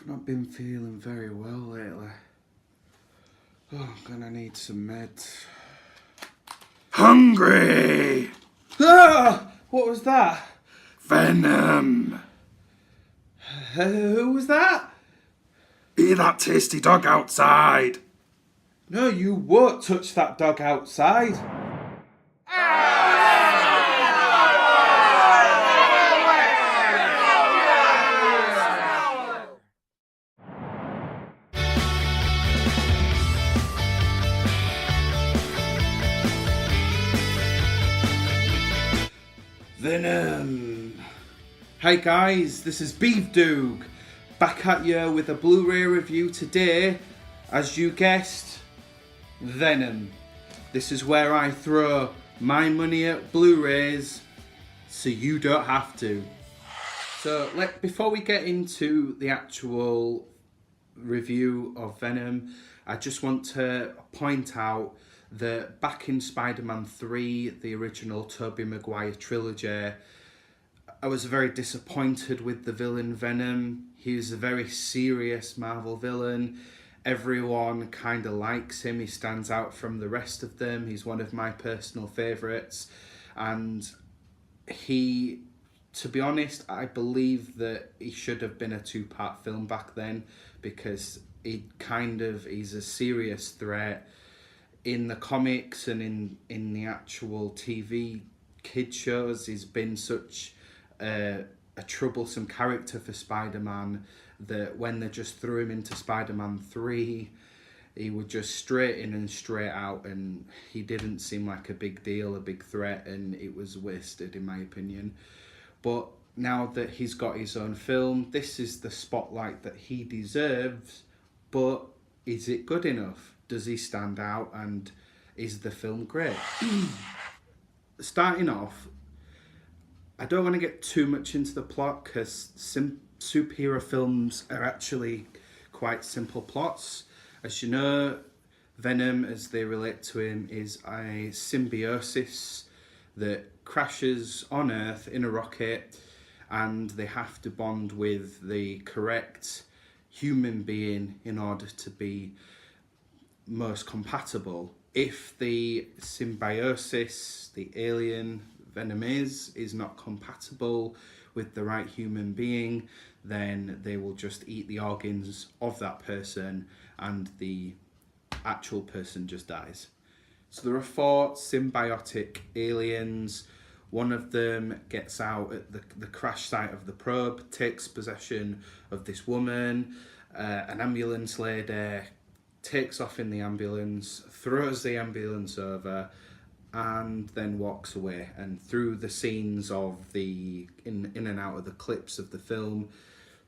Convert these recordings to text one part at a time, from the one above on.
I've not been feeling very well lately. Oh, I'm gonna need some meds. Hungry! Ah! What was that? Venom! Who was that? Be that tasty dog outside! No, you won't touch that dog outside. Venom. Hi guys, this is BeevDawg, back at you with a Blu Ray review today. As you guessed, Venom. This is where I throw my money at Blu-rays so you don't have to. So before we get into the actual review of Venom, I just want to point out that back in Spider-Man 3, the original Tobey Maguire trilogy, I was very disappointed with the villain Venom. He was a very serious Marvel villain. Everyone kind of likes him. He stands out from the rest of them. He's one of my personal favourites. And he, to be honest, I believe that he should have been a two-part film back then, because he's a serious threat. In the comics and in the actual TV kid shows, he's been such a troublesome character for Spider-Man that when they just threw him into Spider-Man 3, he would just straight in and straight out, and he didn't seem like a big deal, a big threat, and it was wasted in my opinion. But now that he's got his own film, this is the spotlight that he deserves, but is it good enough? Does he stand out, and is the film great? Starting off, I don't want to get too much into the plot because superhero films are actually quite simple plots. As you know, Venom, as they relate to him, is a symbiosis that crashes on Earth in a rocket, and they have to bond with the correct human being in order to be most compatible. If the symbiosis, the alien Venom is not compatible with the right human being, then they will just eat the organs of that person and the actual person just dies. So there are 4 symbiotic aliens. One of them gets out at the crash site of the probe, takes possession of this woman. An ambulance lady takes off in the ambulance, throws the ambulance over, and then walks away. And through the scenes of the in and out of the clips of the film,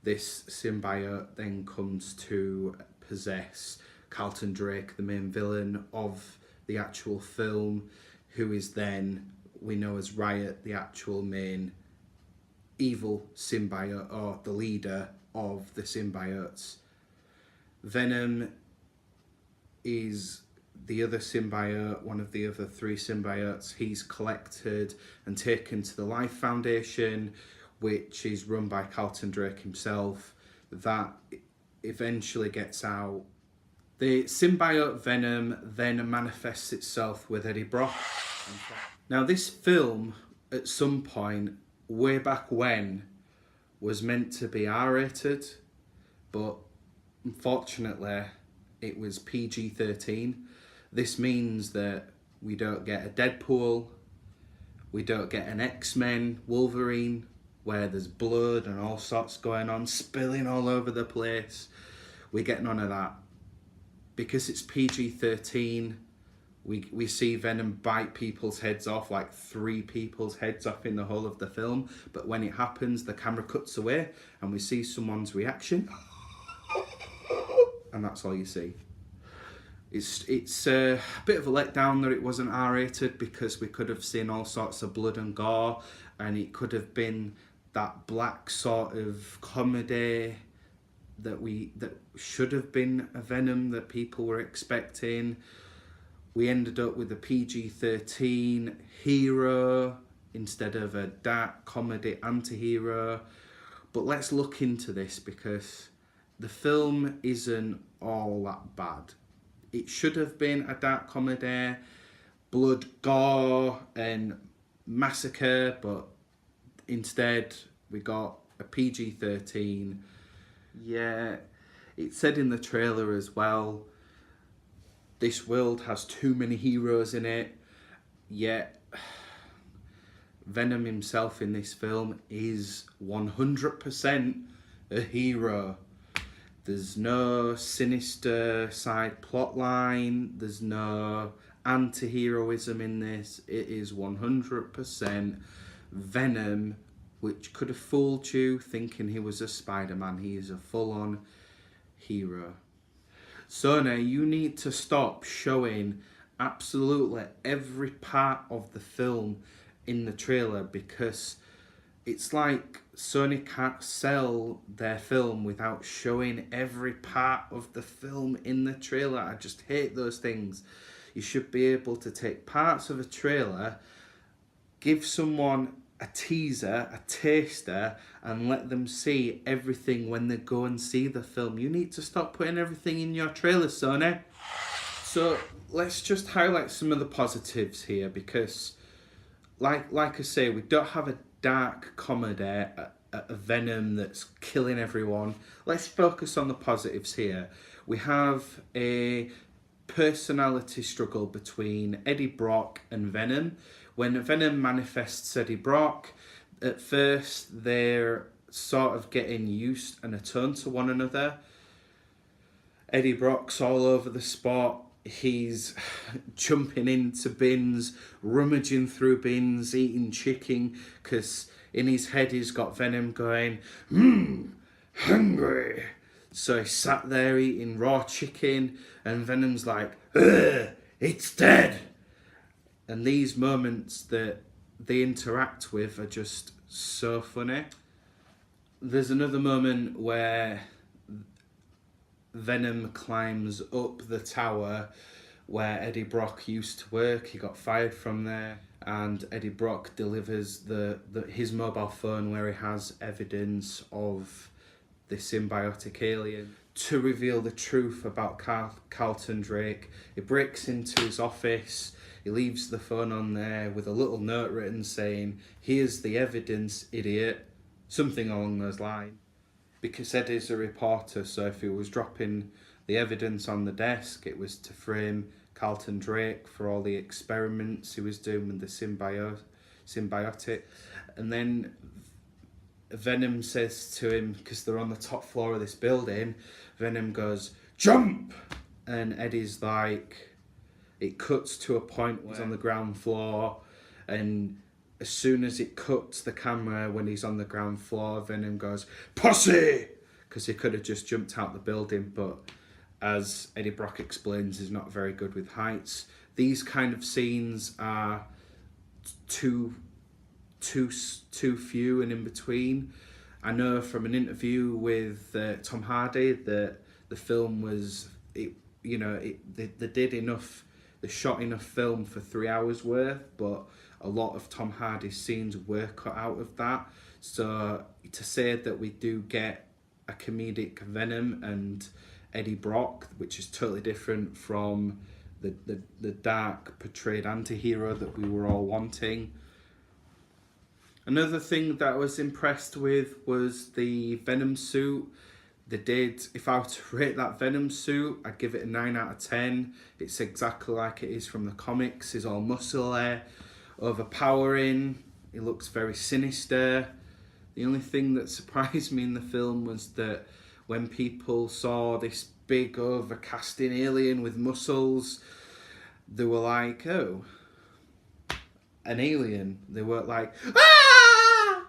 this symbiote then comes to possess Carlton Drake, the main villain of the actual film, who is then, we know as Riot, the actual main evil symbiote, or the leader of the symbiotes. Venom is the other symbiote, one of the other 3 symbiotes. He's collected and taken to the Life Foundation, which is run by Carlton Drake himself. That eventually gets out. The symbiote Venom then manifests itself with Eddie Brock. Now this film, at some point, way back when, was meant to be R-rated, but unfortunately it was PG-13. This means that we don't get a Deadpool, we don't get an X-Men Wolverine, where there's blood and all sorts going on, spilling all over the place. We get none of that. Because it's PG-13, we see Venom bite people's heads off, like 3 people's heads off in the whole of the film. But when it happens, the camera cuts away and we see someone's reaction. And that's all you see. It's a bit of a letdown that it wasn't R-rated, because we could have seen all sorts of blood and gore, and it could have been that black sort of comedy that should have been a Venom that people were expecting. We ended up with a PG-13 hero instead of a dark comedy anti-hero. But let's look into this, because the film isn't all that bad. It should have been a dark comedy, blood, gore, and massacre, but instead we got a PG-13. Yeah, it said in the trailer as well, this world has too many heroes in it, yet Venom himself in this film is 100% a hero. There's no sinister side plotline, there's no anti-heroism in this. It is 100% Venom, which could have fooled you thinking he was a Spider-Man. He is a full-on hero. Sony, you need to stop showing absolutely every part of the film in the trailer, because it's like Sony can't sell their film without showing every part of the film in the trailer. I just hate those things. You should be able to take parts of a trailer, give someone a teaser, a taster, and let them see everything when they go and see the film. You need to stop putting everything in your trailer, Sony. So let's just highlight some of the positives here, because like I say, we don't have a dark comedy, a Venom that's killing everyone. Let's focus on the positives here. We have a personality struggle between Eddie Brock and Venom. When Venom manifests Eddie Brock, at first they're sort of getting used and attuned to one another. Eddie Brock's all over the spot. He's jumping into bins, rummaging through bins, eating chicken, because in his head he's got Venom going, hungry. So he sat there eating raw chicken, and Venom's like, ugh, it's dead. And these moments that they interact with are just so funny. There's another moment where Venom climbs up the tower where Eddie Brock used to work. He got fired from there, and Eddie Brock delivers his mobile phone where he has evidence of the symbiotic alien to reveal the truth about Carlton Drake. He breaks into his office. He leaves the phone on there with a little note written saying, "Here's the evidence, idiot." Something along those lines. Because Eddie's a reporter, so if he was dropping the evidence on the desk, it was to frame Carlton Drake for all the experiments he was doing with the symbiotic. And then Venom says to him, because they're on the top floor of this building, Venom goes, "Jump!" And Eddie's like, it cuts to a point where he's on the ground floor, and as soon as it cuts the camera when he's on the ground floor, Venom goes, "Pussy!" Because he could have just jumped out the building, but as Eddie Brock explains, he's not very good with heights. These kind of scenes are too few and in between. I know from an interview with Tom Hardy that the film was, they did enough, they shot enough film for 3 hours worth, but a lot of Tom Hardy's scenes were cut out of that. So to say that we do get a comedic Venom and Eddie Brock, which is totally different from the dark portrayed anti-hero that we were all wanting. Another thing that I was impressed with was the Venom suit. If I were to rate that Venom suit, I'd give it a 9 out of 10. It's exactly like it is from the comics. He's all muscly, overpowering. He looks very sinister. The only thing that surprised me in the film was that when people saw this big overcasting alien with muscles, they were like, "Oh, an alien." They weren't like, "Ah!"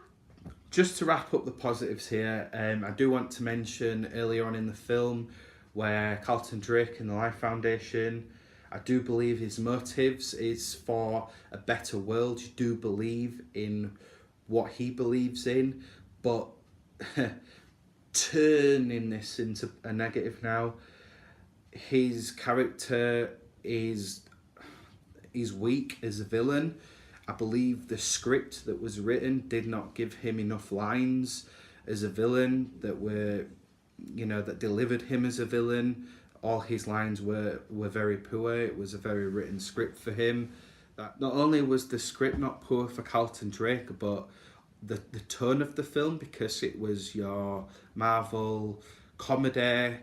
Just to wrap up the positives here, I do want to mention earlier on in the film where Carlton Drake and the Life Foundation, I do believe his motives is for a better world. You do believe in what he believes in, but turning this into a negative now, his character is weak as a villain. I believe the script that was written did not give him enough lines as a villain that were that delivered him as a villain. All his lines were very poor. It was a very written script for him. That not only was the script not poor for Carlton Drake, but the tone of the film, because it was your Marvel comedy.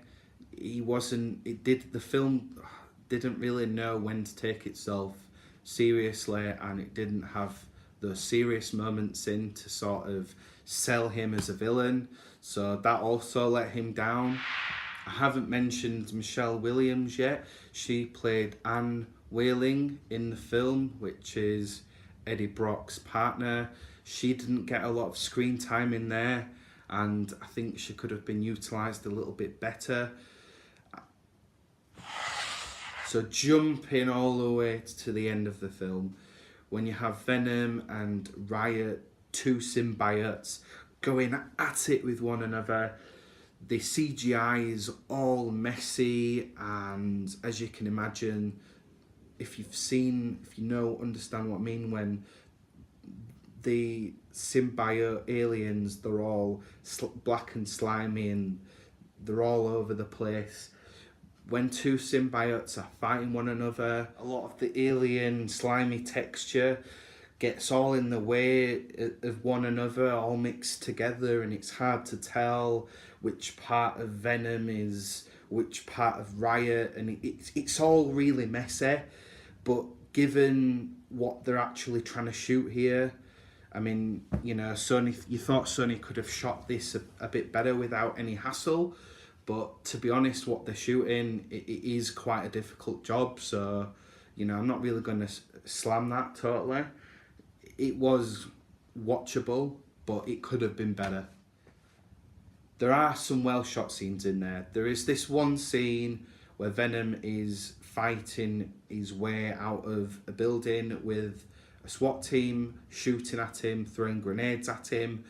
The film didn't really know when to take itself seriously, and it didn't have those serious moments in to sort of sell him as a villain. So that also let him down. I haven't mentioned Michelle Williams yet. She played Anne Whaling in the film, which is Eddie Brock's partner. She didn't get a lot of screen time in there, and I think she could have been utilised a little bit better. So jumping all the way to the end of the film, when you have Venom and Riot, two symbiotes, going at it with one another. The CGI is all messy, and as you can imagine, if you understand what I mean, when the symbiote aliens, they're all black and slimy and they're all over the place. When two symbiotes are fighting one another, a lot of the alien slimy texture gets all in the way of one another, all mixed together, and it's hard to tell which part of Venom is which part of Riot, and it's all really messy. But given what they're actually trying to shoot here, I mean, you thought Sony could have shot this a bit better without any hassle, but to be honest, what they're shooting, it is quite a difficult job, so, I'm not really going to slam that totally. It was watchable, but it could have been better. There are some well-shot scenes in there. There is this one scene where Venom is fighting his way out of a building with a SWAT team shooting at him, throwing grenades at him.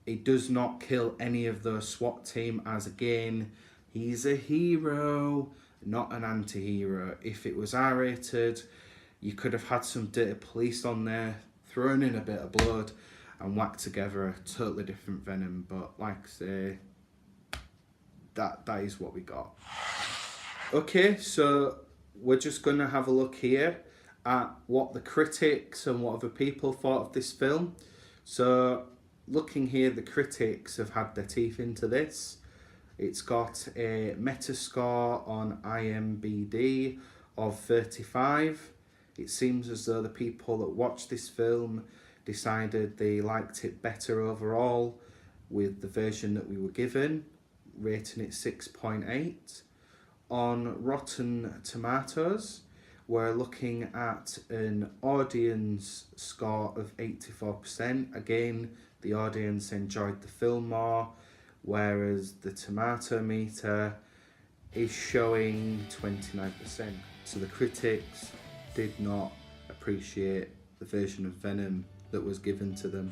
He does not kill any of the SWAT team, as again, he's a hero, not an anti-hero. If it was R-rated, you could have had some dirty police on there, thrown in a bit of blood, and whacked together a totally different Venom. But like I say, that is what we got. Okay, so we're just going to have a look here at what the critics and what other people thought of this film. So looking here, the critics have had their teeth into this. It's got a Metascore on IMDb of 35. It seems as though the people that watched this film decided they liked it better overall with the version that we were given, rating it 6.8. On Rotten Tomatoes, we're looking at an audience score of 84%. Again, the audience enjoyed the film more, whereas the tomato meter is showing 29%. So the critics did not appreciate the version of Venom that was given to them.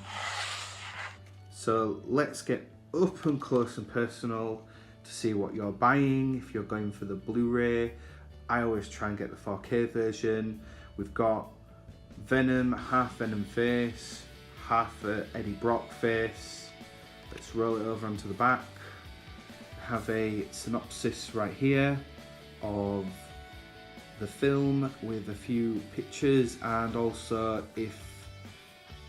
So let's get up and close and personal to see what you're buying. If you're going for the Blu-ray, I always try and get the 4K version. We've got Venom, half Venom face, half Eddie Brock face. Let's roll it over onto the back. Have a synopsis right here of the film with a few pictures, and also if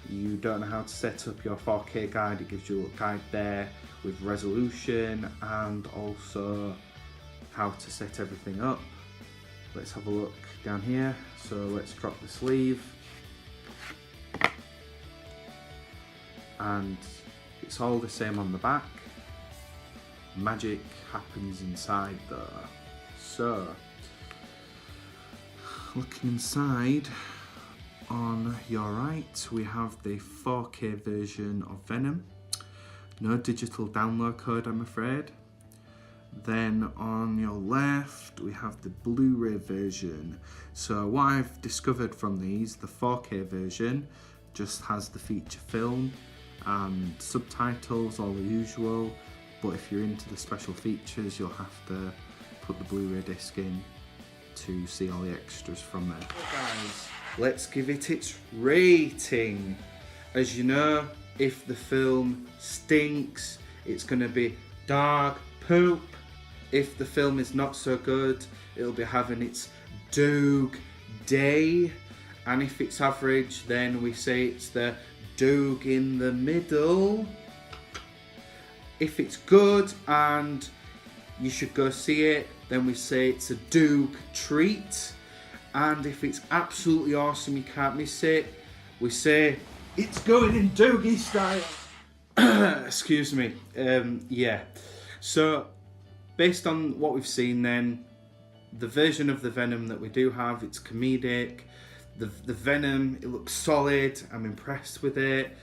you don't know how to set up your 4K guide, it gives you a guide there with resolution and also how to set everything up. Let's have a look down here. So let's drop the sleeve, and it's all the same on the back. Magic happens inside though. So looking inside, on your right we have the 4K version of Venom. No digital download code, I'm afraid. Then on your left we have the Blu-ray version. So what I've discovered from these, the 4K version just has the feature film and subtitles, all the usual, but if you're into the special features you'll have to put the Blu-ray disc in to see all the extras from there. So guys, let's give it its rating. As you know, if the film stinks, it's going to be dog poop. If the film is not so good, it'll be having its Doog day. And if it's average, then we say it's the Doog in the middle. If it's good and you should go see it, then we say it's a Doog treat. And if it's absolutely awesome, you can't miss it, we say it's going in Doogie style. Excuse me. Yeah. So, based on what we've seen then, the version of the Venom that we do have, it's comedic. The Venom, it looks solid. I'm impressed with it.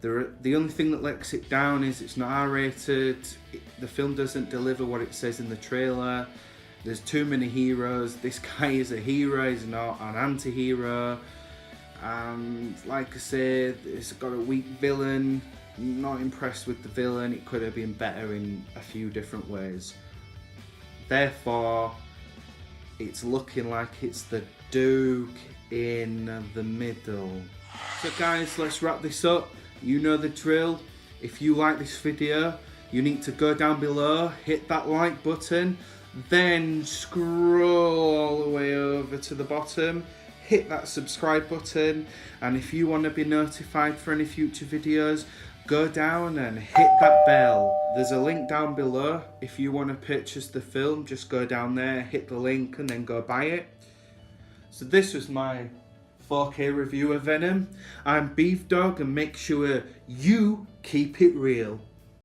The only thing that lets it down is it's not R-rated. The film doesn't deliver what it says in the trailer. There's too many heroes. This guy is a hero, he's not an anti-hero. And like I said, it's got a weak villain. Not impressed with the villain. It could have been better in a few different ways. Therefore, it's looking like it's the Doog in the middle. So guys, let's wrap this up. You know the drill. If you like this video, you need to go down below, hit that like button, then scroll all the way over to the bottom, hit that subscribe button, and if you want to be notified for any future videos, go down and hit that bell. There's a link down below. If you want to purchase the film, just go down there, hit the link, and then go buy it. So this was my 4K review of Venom. I'm BeevDawg, and make sure you keep it real.